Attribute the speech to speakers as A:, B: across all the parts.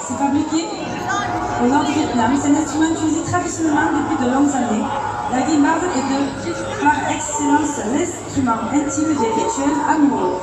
A: C'est fabriqué au nord du Vietnam. C'est un instrument utilisé traditionnellement depuis de longues années. La guimbarde est par excellence l'instrument intime des rituels amoureux.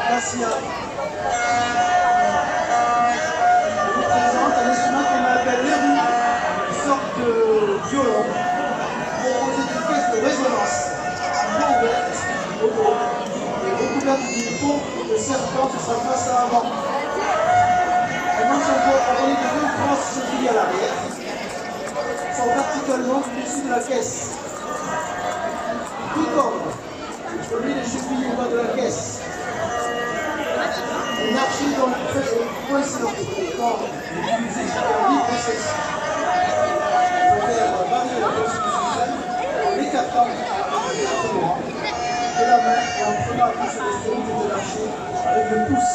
B: Gracias. Je vous présente un instrument qu'on appelle l'érou, une sorte de violon composé d'une caisse de résonance, ouverte, au dos, et recouverte d'une peau de serpent sur sa face à avant. Les manches sont ornées de deux grosses chevilles à l'arrière, sont verticalement au-dessus de la caisse. Tout cordes, je mets les chevilles au bas de la caisse. Une archive dans le poisson des cordes utilisées jusqu'à 8 possessions. Je vais faire varier la position en l'écartant de la main et en prenant appui sur l'extrémité de l'archive avec le pouce.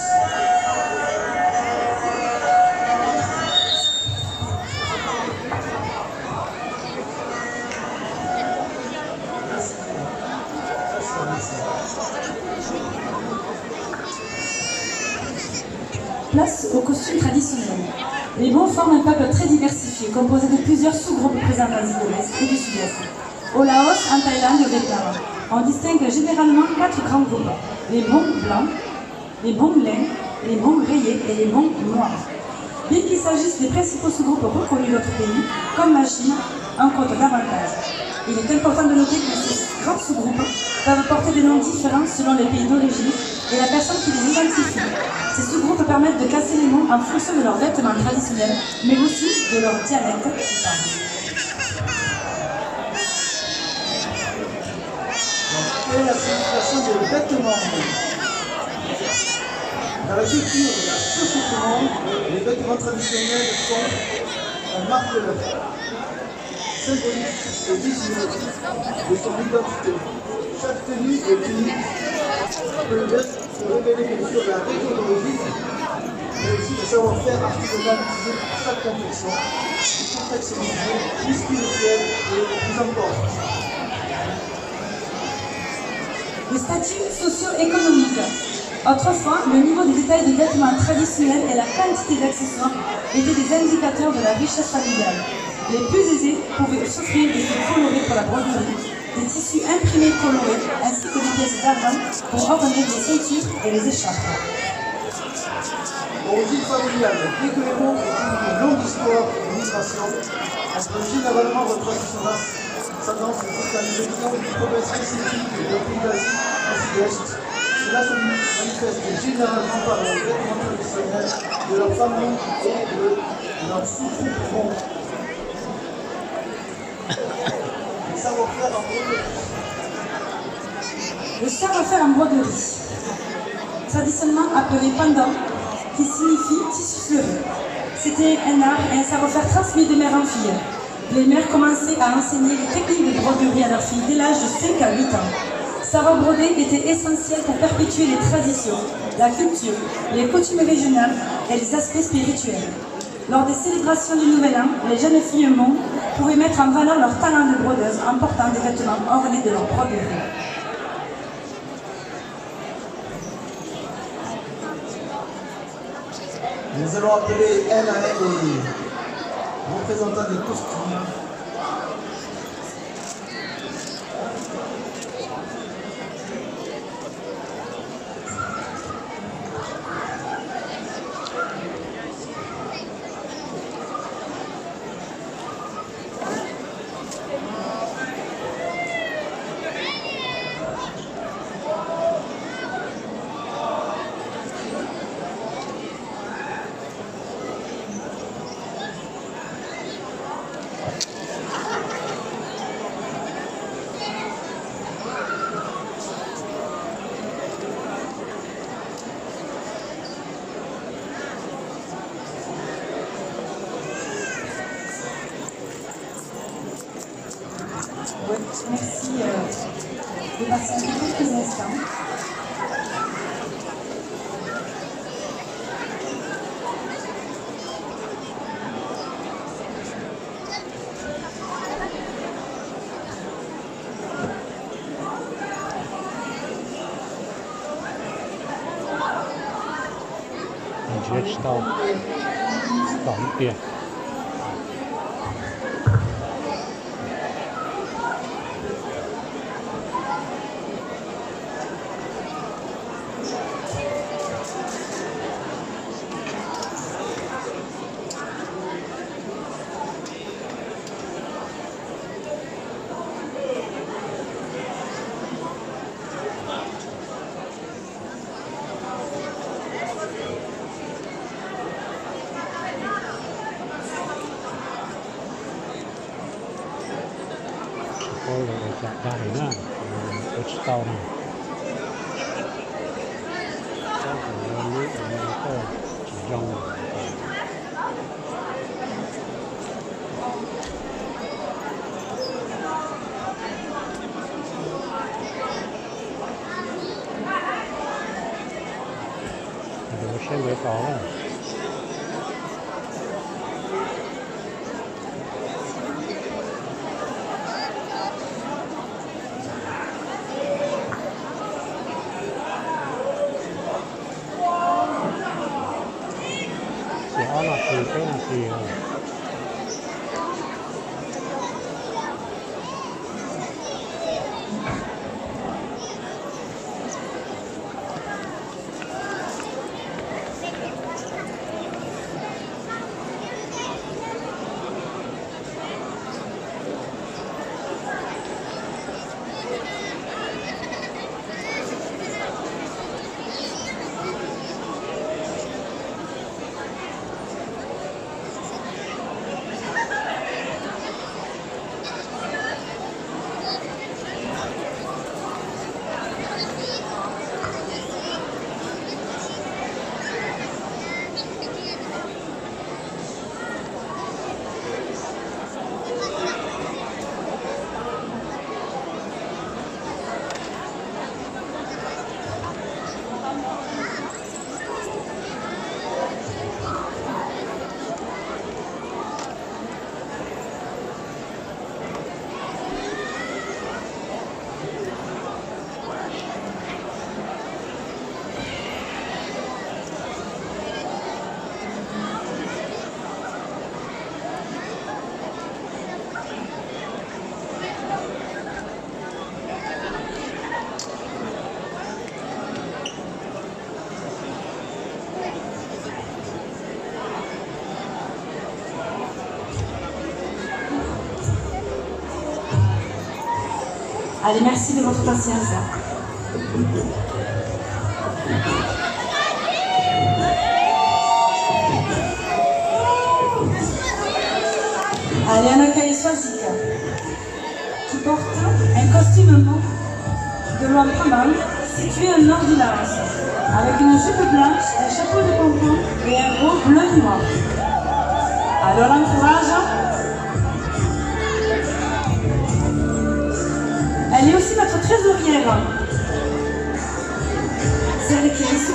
A: Place aux costumes traditionnels. Les Bons forment un peuple très diversifié, composé de plusieurs sous-groupes présents en Asie de l'Est et du Sud-Est. Au Laos, en Thaïlande et au Vietnam, on distingue généralement 4 grands groupes. Les Bons blancs, les Bons laids, les Bons rayés et les Bons noirs. Bien qu'il s'agisse des principaux sous-groupes reconnus d'autres pays, comme la Chine, en compte davantage. Il est important de noter que ces grands sous-groupes peuvent porter des noms différents selon les pays d'origine et la personne qui les identifie. Ces sous-groupes permettent de classer les noms en fonction de leurs vêtements traditionnels, mais aussi de leur dialecte qui parlent.
B: Quelle est la signification des vêtements? Dans la culture de la société monde, les vêtements traditionnels sont un marqueur symbolique et visuel de son identité. Chaque tenue est unique, peut révéler bien sûr la région d'origine, mais aussi le savoir-faire artisanal utilisé pour chaque confection, plus contextualisé, plus spirituel et plus encore.
A: Le statut socio-économique. Autrefois, le niveau des détails des vêtements traditionnels et la quantité d'accessoires étaient des indicateurs de la richesse familiale. Les plus aisés pouvaient s'offrir des fils colorés pour la broderie, des tissus imprimés colorés, ainsi que des pièces d'argent pour orner les ceintures et les écharpes.
B: Origine familiale, dès que les mots ont une longue histoire de migration, on peut généralement retracer son ascendance jusqu'à l'élection d'une province spécifique de pays d'Asie au sud-est. Cela se manifeste généralement par les vêtements traditionnels de leur famille et de leur sous-groupe. Le savoir-faire en broderie.
A: Le savoir-faire en broderie, traditionnellement appelé pendant, qui signifie tissu fleuri. C'était un art et un savoir-faire transmis de mère en fille. Les mères commençaient à enseigner les techniques de broderie à leurs filles dès l'âge de 5 à 8 ans. Savoir broder était essentiel pour perpétuer les traditions, la culture, les coutumes régionales et les aspects spirituels. Lors des célébrations du Nouvel An, les jeunes filles Hmong pouvaient mettre en valeur leur talent de brodeuse en portant des vêtements ornés de leur broderie.
B: Nous allons appeler un à un les représentants des costumes.
A: de patienter quelques instants.
C: 直接吃到2点。ก็เลยจะได้นะอุชเตานะก็ถึงวันนี้มันก็จะย่องเดี๋ยวเช่นเดียวกัน นาทีนาที
A: Allez, merci de votre patience. Allez, on accueille Swazik, qui porte un costume mauve de loi Praman, situé au nord du Laos, avec une jupe blanche, un chapeau de pompon et un haut bleu et noir. Alors, l'encourage. Elle est aussi notre trésorière. C'est elle qui est ici.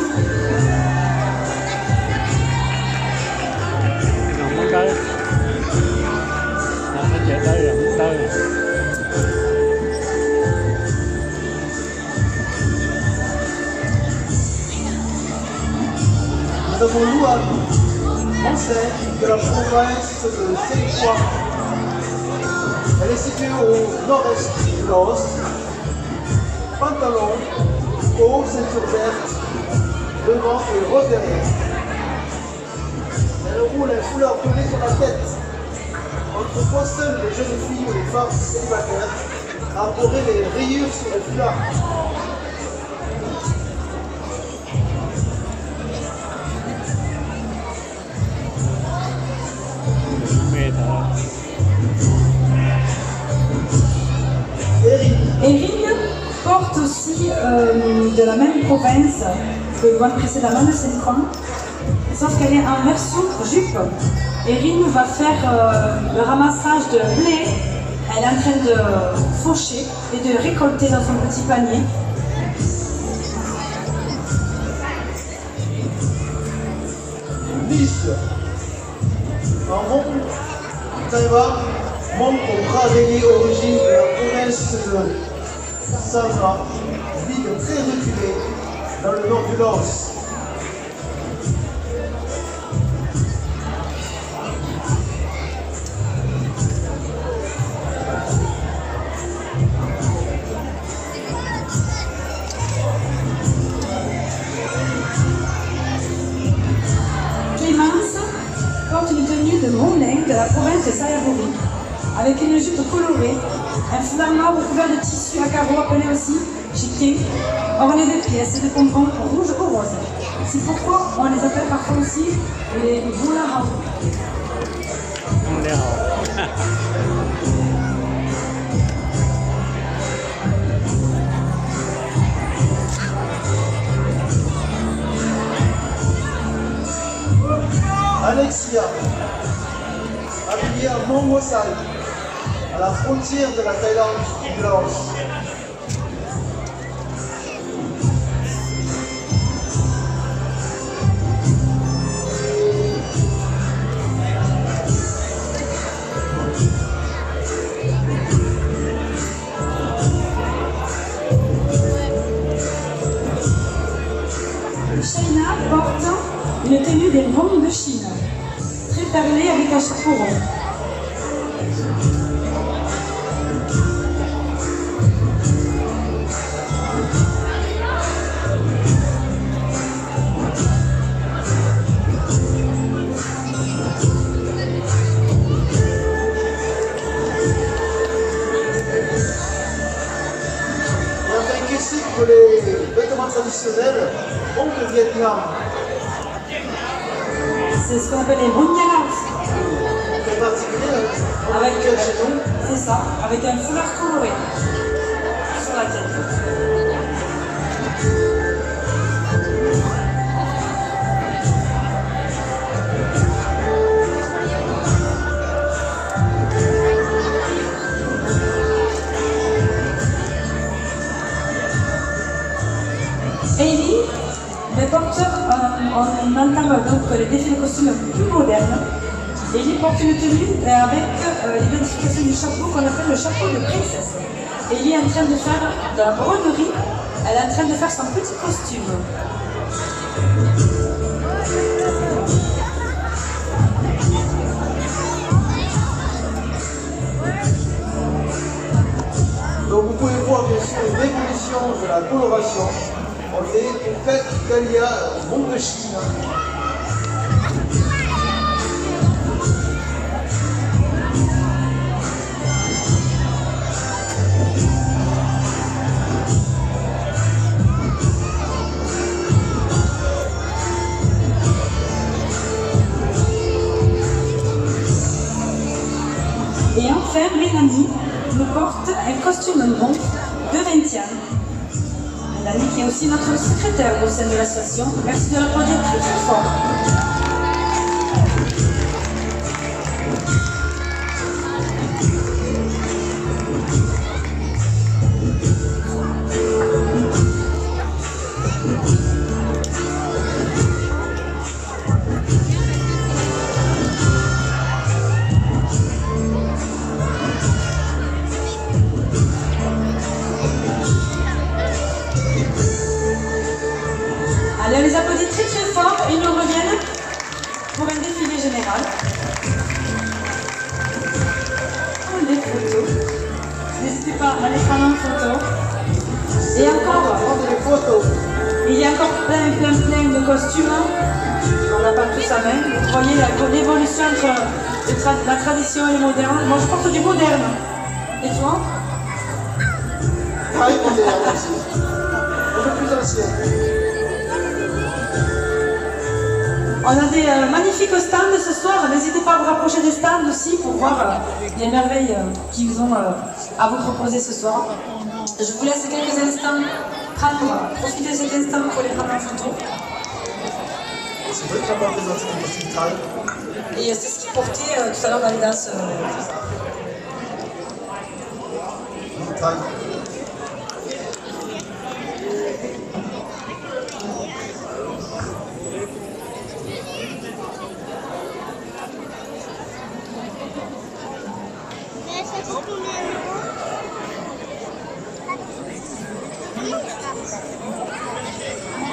B: Nous avons Louane, enseigne de la province de Séquoia. Elle est située au nord-est du Laos. Pantalon, haut, ceinture verte, devant et rose derrière. Elle roule un foulard pelé sur la tête. Autrefois, seules les jeunes filles ou les femmes célibataires arboraient les rayures sur le foulard.
A: Erin porte aussi de la même province que le one précédemment, de Saint-Croix, sauf qu'elle est en version jupe. Erin va faire le ramassage de blé Elle est en train de faucher et de récolter dans son petit panier.
B: Niche. En Mont Taïwan, Mont Bradéli, origine de la province de Samra, ville très reculée dans le nord du Laos.
A: Clémence porte une tenue de Montlin de la province de Sayaburi, avec une jupe colorée, un foulard noir recouvert de tissu à carreaux appelé aussi chiquet, orné de pièces et de pompons rouges ou roses. C'est pourquoi on les appelle parfois aussi les boulards.
B: Alexia, habillée à Mont Wasai, à la frontière de la Thaïlande et du Laos.
A: China porte une tenue des Hmong de Chine, très perlée avec un chapeau rond.
B: Et enfin, qu'est-ce que les vêtements traditionnels ont au Vietnam?
A: C'est ce qu'on appelle les bunyanas.
B: Très particulier, hein,
A: Avec,
B: lequel chez nous.
A: c'est ça, avec un foulard coloré sur la tête. Hailey porte, on entend donc les défilés de costumes plus modernes. Hailey porte une tenue avec l'identification du chapeau qu'on appelle le chapeau de princesse. Hailey est en train de faire de la broderie, elle est en train de faire son petit costume.
B: Donc vous pouvez voir bien sûr une évolution de la coloration. On est pour Calia, Mont de Chine.
A: Et enfin, Mélanie nous porte un costume Hmong de Vientiane. Mélanie qui est aussi notre secrétaire au sein de l'association. Merci de l'applaudir très très fort. Allez, on les applaudit très très fort et ils nous reviennent pour un défilé général. Oh, les photos. N'hésitez pas à les prendre en photo. Et encore,
B: Prendre des photos.
A: il y a encore plein de costumes. On n'a pas tous à main. Vous voyez l'évolution entre la tradition et le moderne. Moi, je porte du moderne. Et toi?
B: Très moderne aussi. Un peu plus ancien.
A: On a des magnifiques stands ce soir. N'hésitez pas à vous rapprocher des stands aussi pour voir les merveilles qu'ils ont à vous proposer ce soir. Je vous laisse quelques instants profiter de cet instant pour les prendre en photo.
B: C'est vrai que tu as pas présenté ton costume thaï.
A: Et c'est ce qu'ils portaient tout à l'heure dans les danses.
B: 5.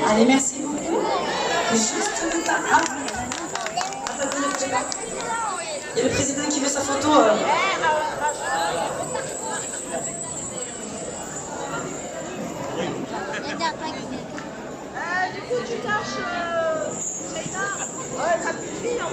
A: Allez, merci beaucoup. Juste le temps. Ah. Attendez, ne bougez pas. Il y a le président qui veut sa photo.
D: Du coup, tu caches Shaina. Ouais, la petite fille en